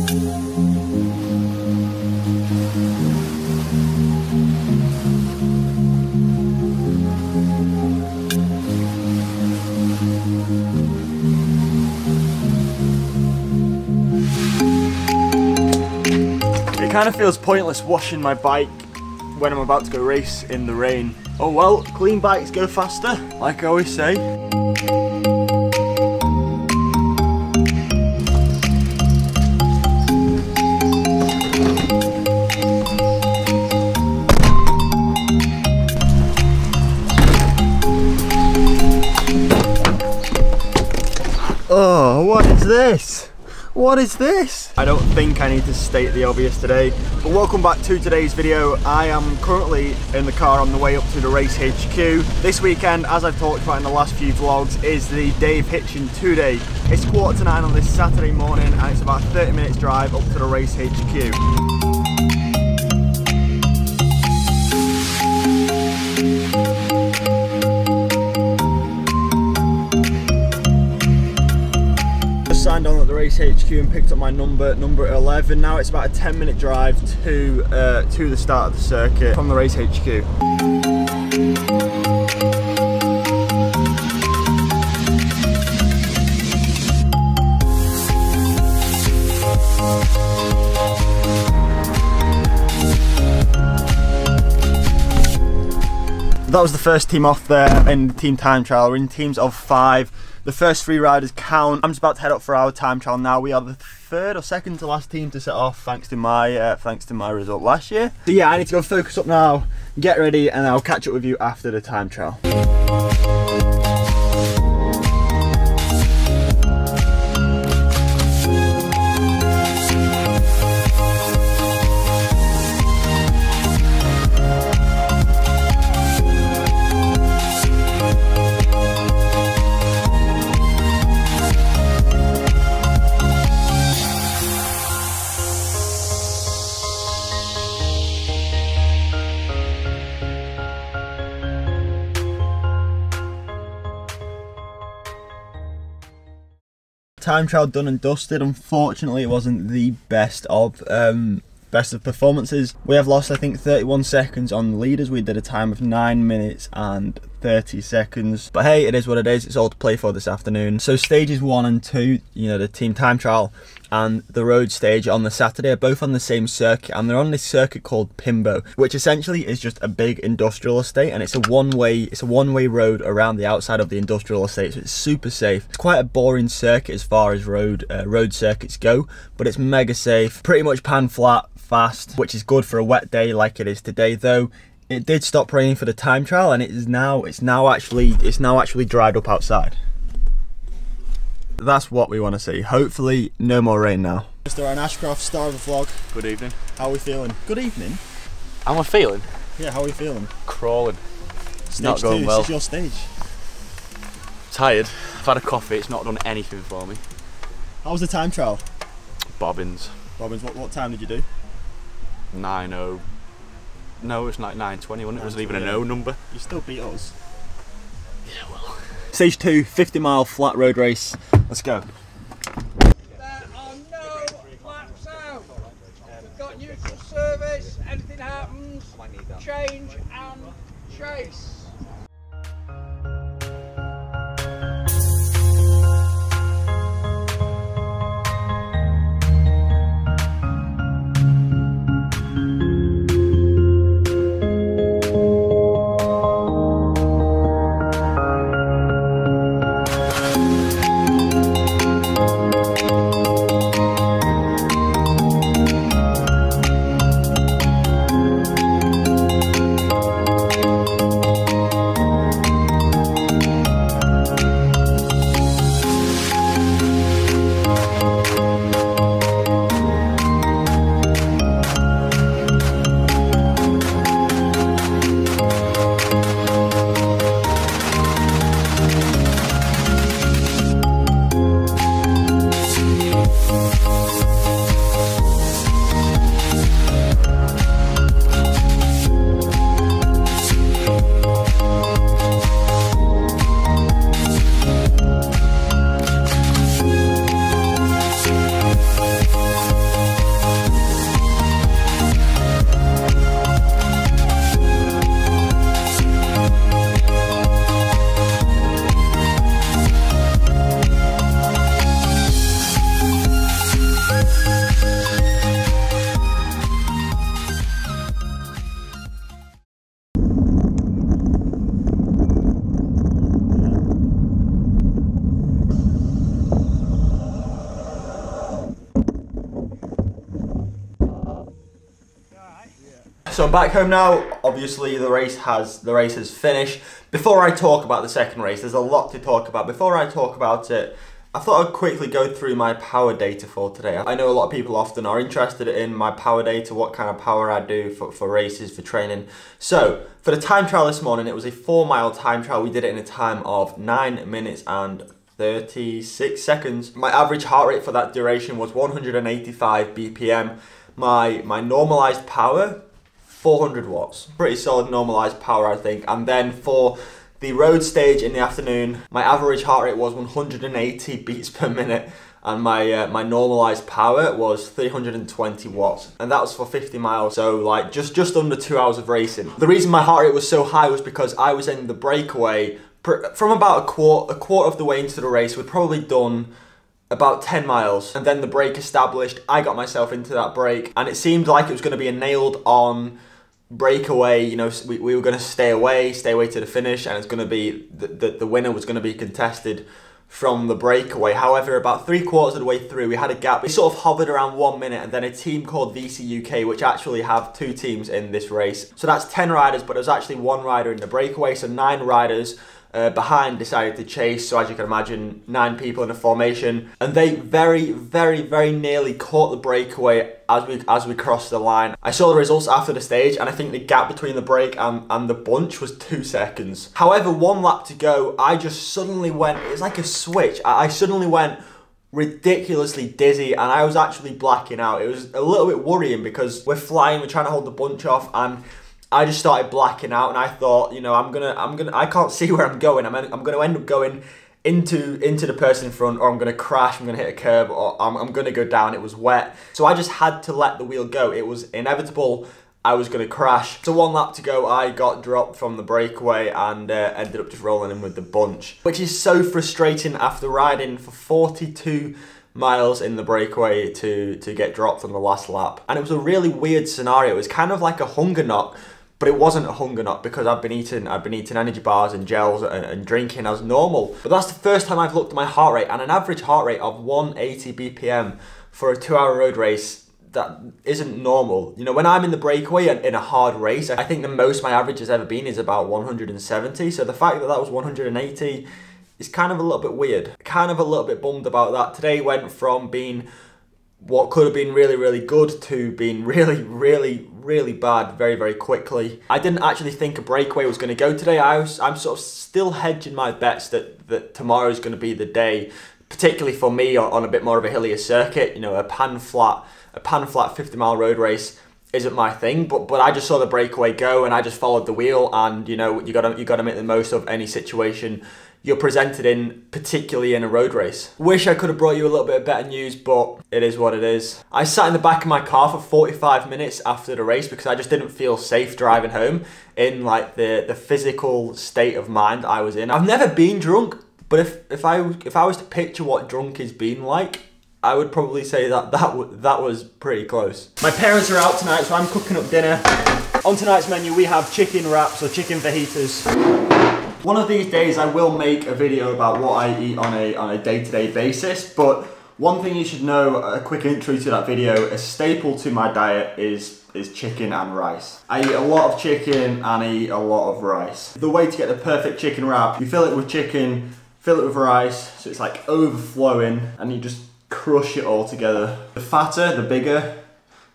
It kind of feels pointless washing my bike when I'm about to go race in the rain. Oh well, clean bikes go faster, like I always say. Oh, what is this? What is this? I don't think I need to state the obvious today, but welcome back to today's video. I am currently in the car on the way up to the race HQ. This weekend, as I've talked about in the last few vlogs, is the Dave Hitchen 2-day. It's 8:45 on this Saturday morning and it's about a 30 minutes drive up to the race HQ. Signed on at the race HQ and picked up my number 11. Now it's about a 10-minute drive to the start of the circuit from the race HQ. That was the first team off there in the team time trial. We're in teams of 5. The first 3 riders count. I'm just about to head up for our time trial now. We are the 3rd or 2nd to last team to set off, thanks to my result last year. So yeah, I need to go focus up now, get ready, and I'll catch up with you after the time trial. Time trial done and dusted. Unfortunately, it wasn't the best of performances. We have lost, I think, 31 seconds on the leaders. We did a time of 9 minutes and 30 seconds. But hey, it is what it is. It's all to play for this afternoon. So stages 1 and 2, you know, the team time trial and the road stage on the Saturday are both on the same circuit, and they're on this circuit called Pimbo, which essentially is just a big industrial estate, and it's a one-way road around the outside of the industrial estate, so it's super safe. It's quite a boring circuit as far as road circuits go, but it's mega safe, pretty much pan flat, fast, which is good for a wet day like it is today. Though it did stop raining for the time trial, and it's now actually dried up outside. That's what we want to see. Hopefully no more rain now. Mr. Aaron Ashcroft, star of the vlog. Good evening. How are we feeling? Good evening. How am I feeling? Yeah, how are we feeling? Crawling. Stage not going 2, well. This is your stage. Tired. I've had a coffee, it's not done anything for me. How was the time trial? Bobbins. Bobbins, what time did you do? 9:0. No, it's like 9:20, wasn't it? It wasn't even an O number. You still beat us. Yeah, well. Stage 2, 50-mile flat road race. Let's go. There are no flaps out. We've got neutral service. Anything happens, change and chase. So I'm back home now. Obviously the race has finished. Before I talk about the second race, there's a lot to talk about. Before I talk about it, I thought I'd quickly go through my power data for today. I know a lot of people often are interested in my power data, what kind of power I do for races, for training. So, for the time trial this morning, it was a 4-mile time trial. We did it in a time of 9 minutes and 36 seconds. My average heart rate for that duration was 185 BPM. My normalized power, 400 watts. Pretty solid normalized power, I think. And then for the road stage in the afternoon, my average heart rate was 180 beats per minute, and my normalized power was 320 watts, and that was for 50 miles. So like just under 2 hours of racing. The reason my heart rate was so high was because I was in the breakaway from about a quarter of the way into the race. We'd probably done about 10 miles, and then the break established. I got myself into that break, and it seemed like it was going to be a nailed on breakaway. You know, we were going to stay away to the finish, and it's going to be the winner was going to be contested from the breakaway. However, about 3/4 of the way through, we had a gap. We sort of hovered around 1 minute, and then a team called VC UK, which actually have 2 teams in this race. So that's 10 riders, but there's actually 1 rider in the breakaway, so 9 riders behind decided to chase. So as you can imagine, 9 people in a formation, and they very nearly caught the breakaway as we crossed the line. I saw the results after the stage, and I think the gap between the break and the bunch was 2 seconds. However, 1 lap to go, I just suddenly went, it was like a switch. I suddenly went ridiculously dizzy, and I was actually blacking out. It was a little bit worrying because we're flying, we're trying to hold the bunch off, and I just started blacking out, and I thought, you know, I can't see where I'm going. I'm gonna end up going into the person in front, or I'm gonna crash, I'm gonna hit a curb, or I'm gonna go down. It was wet, so I just had to let the wheel go. It was inevitable. I was gonna crash. So 1 lap to go, I got dropped from the breakaway and ended up just rolling in with the bunch, which is so frustrating after riding for 42 miles in the breakaway to get dropped on the last lap. And it was a really weird scenario. It was kind of like a hunger knock, but it wasn't a hunger knock because I've been eating energy bars and gels and drinking as normal. But that's the first time I've looked at my heart rate, and an average heart rate of 180 BPM for a 2-hour road race, that isn't normal. You know, when I'm in the breakaway and in a hard race, I think the most my average has ever been is about 170. So the fact that that was 180 is kind of a little bit weird. Kind of a little bit bummed about that. Today went from being what could have been really good to being really bad very quickly. I didn't actually think a breakaway was going to go today. I'm sort of still hedging my bets that tomorrow's going to be the day, particularly for me on a bit more of a hillier circuit. You know, a pan flat 50-mile road race isn't my thing, but I just saw the breakaway go, and I just followed the wheel. And you know, you gotta make the most of any situation you're presented in, particularly in a road race. Wish I could have brought you a little bit of better news, but it is what it is. I sat in the back of my car for 45 minutes after the race because I just didn't feel safe driving home in like the physical state of mind I was in. I've never been drunk, but if I was to picture what drunk is being like, I would probably say that was pretty close. My parents are out tonight, so I'm cooking up dinner. On tonight's menu, we have chicken wraps or chicken fajitas. One of these days I will make a video about what I eat on a day-to-day basis, but one thing you should know, a quick intro to that video, a staple to my diet is chicken and rice. I eat a lot of chicken and I eat a lot of rice. The way to get the perfect chicken wrap, you fill it with chicken, fill it with rice, so it's like overflowing, and you just crush it all together. The fatter, the bigger,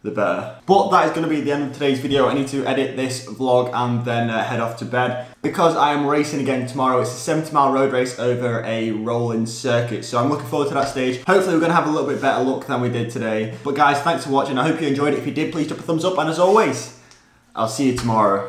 the better. But that is going to be the end of today's video. I need to edit this vlog and then head off to bed because I am racing again tomorrow. It's a 70-mile road race over a rolling circuit, so I'm looking forward to that stage. Hopefully we're going to have a little bit better luck than we did today. But guys, thanks for watching. I hope you enjoyed it. If you did, please drop a thumbs up, and as always, I'll see you tomorrow.